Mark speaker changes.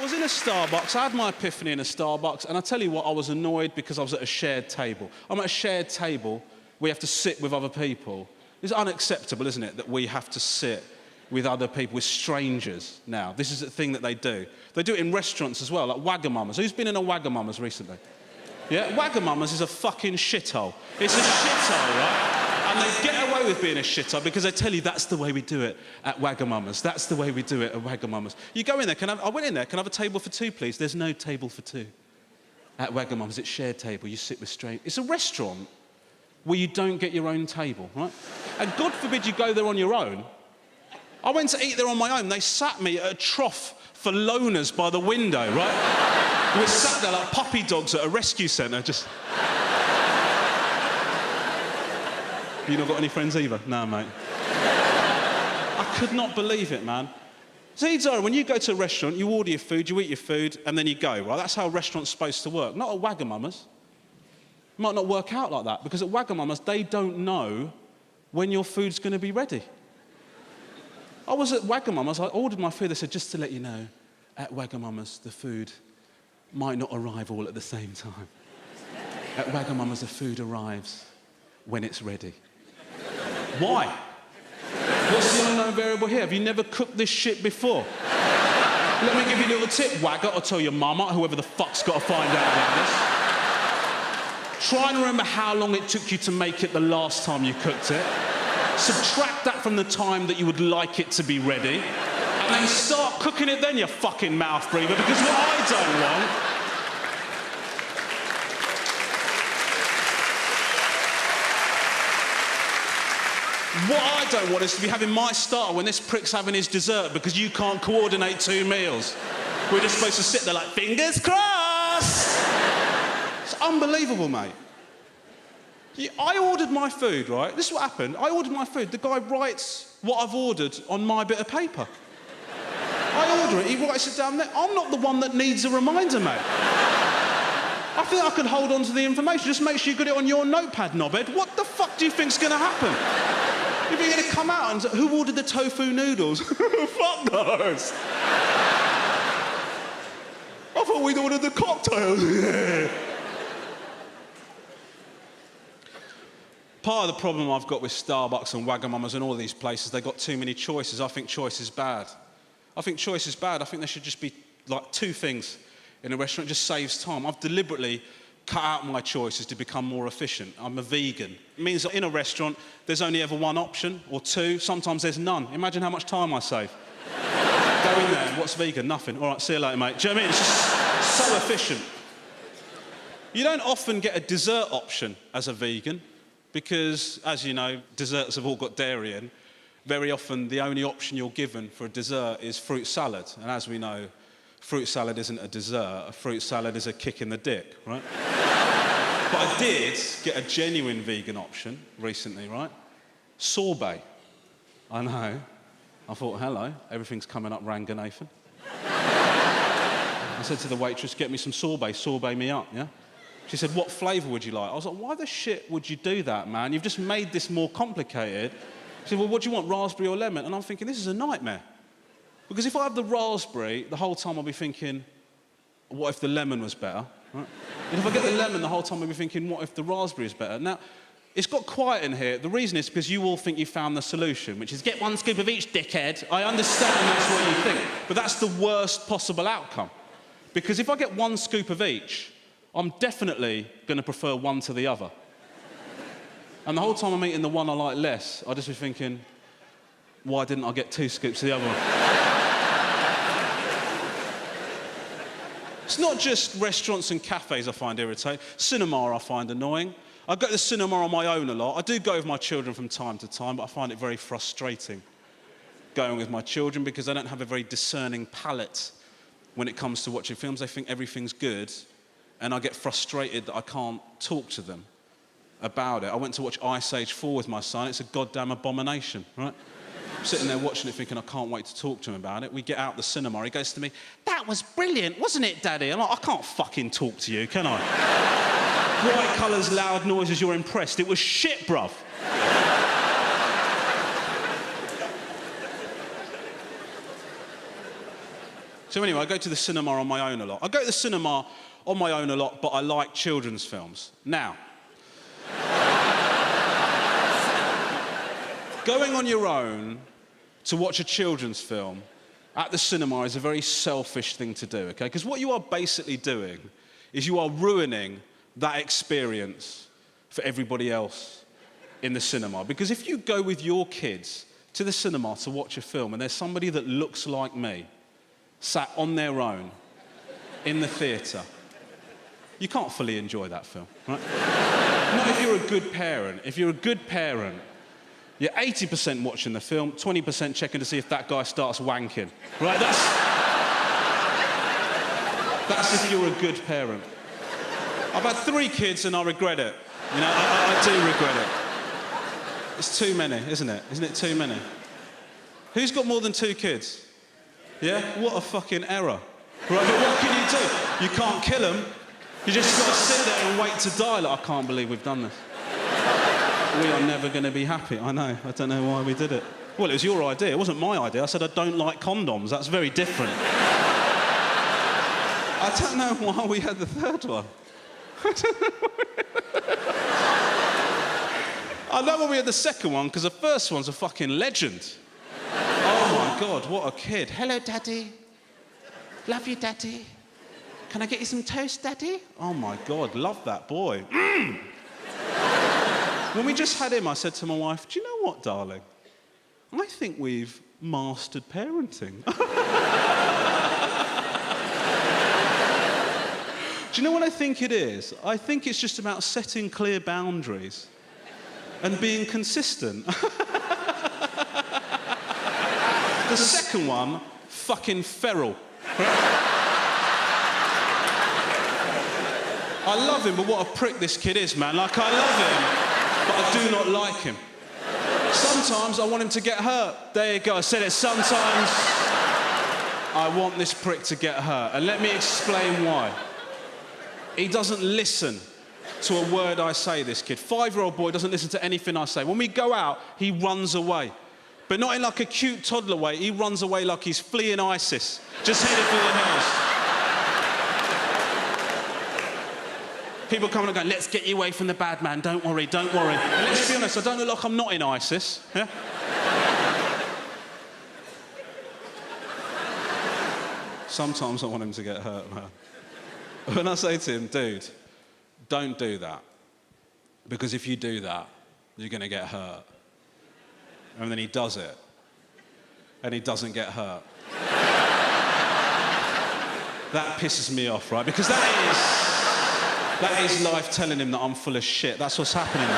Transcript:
Speaker 1: was in a Starbucks, I had my epiphany in a Starbucks, and I tell you what, I was annoyed because I was at a shared table. I'm at a shared table, we have to sit with other people. It's unacceptable, isn't it, that we have to sit with other people, with strangers now. This is a thing that they do. They do it in restaurants as well, like Wagamama's. Who's been in a Wagamama's recently? Yeah, Wagamama's is a fucking shithole. It's a shithole, right? And they get away with being a shithole because they tell you that's the way we do it at Wagamama's. That's the way we do it at Wagamama's. You go in there, I went in there, can I have a table for two, please? There's no table for two. At Wagamama's, it's shared table, you sit with strangers. It's a restaurant where you don't get your own table, right? And God forbid you go there on your own. I went to eat there on my own. They sat me at a trough for loners by the window, right? We were sat there like puppy dogs at a rescue centre, just... You not got any friends either? No, mate. I could not believe it, man. See, Zara, when you go to a restaurant, you order your food, you eat your food, and then you go, right? That's how a restaurant's supposed to work. Not at Wagamama's. It might not work out like that, because at Wagamama's, they don't know when your food's going to be ready. I was at Wagamama's, I ordered my food, they said, just to let you know, at Wagamama's, the food might not arrive all at the same time. At Wagamama's, the food arrives when it's ready. Why? What's the unknown variable here? Have you never cooked this shit before? Let me give you a little tip, Waga, or tell your mama, whoever the fuck's got to find out about this. Try and remember how long it took you to make it the last time you cooked it. Subtract that from the time that you would like it to be ready, and then start cooking it then, you fucking mouth breather, because what I don't want... What I don't want is to be having my starter when this prick's having his dessert because you can't coordinate two meals. We're just supposed to sit there like, fingers crossed! It's unbelievable, mate. I ordered my food, right? This is what happened. I ordered my food. The guy writes what I've ordered on my bit of paper. I order it, he writes it down there. I'm not the one that needs a reminder, mate. I think I can hold on to the information. Just make sure you got it on your notepad, knobhead. What the fuck do you think's going to happen? If you're going to come out and say, who ordered the tofu noodles? Fuck those. I thought we'd ordered the cocktails. Part of the problem I've got with Starbucks and Wagamama's and all these places, they've got too many choices. I think choice is bad. I think choice is bad. I think there should just be like two things in a restaurant. It just saves time. I've deliberately cut out my choices to become more efficient. I'm a vegan. It means that in a restaurant, there's only ever one option, or two. Sometimes there's none. Imagine how much time I save. Go in there, what's vegan? Nothing. All right, see you later, mate. Do you know what I mean? It's just so efficient. You don't often get a dessert option as a vegan, because, as you know, desserts have all got dairy in. Very often, the only option you're given for a dessert is fruit salad. And as we know, fruit salad isn't a dessert. A fruit salad is a kick in the dick, right? But I did get a genuine vegan option recently, right? Sorbet. I know. I thought, hello, everything's coming up Ranganathan. I said to the waitress, get me some sorbet me up, yeah? She said, what flavour would you like? I was like, why the shit would you do that, man? You've just made this more complicated. She said, well, what do you want, raspberry or lemon? And I'm thinking, this is a nightmare. Because if I have the raspberry, the whole time I'll be thinking, what if the lemon was better? Right? And if I get the lemon, the whole time I'll be thinking, what if the raspberry is better? Now, it's got quiet in here. The reason is because you all think you found the solution, which is get one scoop of each, dickhead. I understand that's what you think, but that's the worst possible outcome. Because if I get one scoop of each, I'm definitely going to prefer one to the other. And the whole time I'm eating the one I like less, I'll just be thinking, why didn't I get two scoops of the other one? It's not just restaurants and cafes I find irritating. Cinema I find annoying. I go to the cinema on my own a lot. I do go with my children from time to time, but I find it very frustrating going with my children because they don't have a very discerning palate when it comes to watching films. They think everything's good, and I get frustrated that I can't talk to them about it. I went to watch Ice Age 4 with my son. It's a goddamn abomination, right? I'm sitting there watching it thinking I can't wait to talk to him about it. We get out the cinema. He goes to me, that was brilliant, wasn't it, Daddy? I'm like, I can't fucking talk to you, can I? Bright colours, loud noises, you're impressed. It was shit, bruv. So anyway, I go to the cinema on my own a lot. I go to the cinema on my own a lot, but I like children's films. Now, going on your own to watch a children's film at the cinema is a very selfish thing to do, okay? Because what you are basically doing is you are ruining that experience for everybody else in the cinema. Because if you go with your kids to the cinema to watch a film and there's somebody that looks like me sat on their own in the theatre, you can't fully enjoy that film, right? Not if you're a good parent. If you're a good parent, you're 80% watching the film, 20% checking to see if that guy starts wanking, right? That's if you're a good parent. I've had 3 kids and I regret it. You know, I do regret it. It's too many, isn't it? Isn't it too many? Who's got more than 2 kids? Yeah? What a fucking error. Right, but what can you do? You can't kill them. You just got to sit there and wait to die. Like, I can't believe we've done this. We are never going to be happy. I know. I don't know why we did it. Well, it was your idea. It wasn't my idea. I said I don't like condoms. That's very different. I don't know why we had the 3rd one. I know why we had the 2nd one, because the first one's a fucking legend. Oh, my God, what a kid. Hello, Daddy. Love you, Daddy. Can I get you some toast, Daddy? Oh, my God, love that boy. Mm. When we just had him, I said to my wife, do you know what, darling? I think we've mastered parenting. Do you know what I think it is? I think it's just about setting clear boundaries and being consistent. The 2nd one, fucking feral. I love him, but what a prick this kid is, man. Like, I love him, but I do not like him. Sometimes I want him to get hurt. There you go, I said it. Sometimes I want this prick to get hurt. And let me explain why. He doesn't listen to a word I say, this kid. 5-year-old boy doesn't listen to anything I say. When we go out, he runs away. But not in like a cute toddler way. He runs away like he's fleeing ISIS. Just headed for the hills. People coming and going, let's get you away from the bad man. Don't worry, don't worry. And let's be honest, I don't look like I'm not in ISIS. Yeah? Sometimes I want him to get hurt, man. When I say to him, dude, don't do that. Because if you do that, you're going to get hurt. And then he does it. And he doesn't get hurt. That pisses me off, right? Because that is life telling him that I'm full of shit. That's what's happening.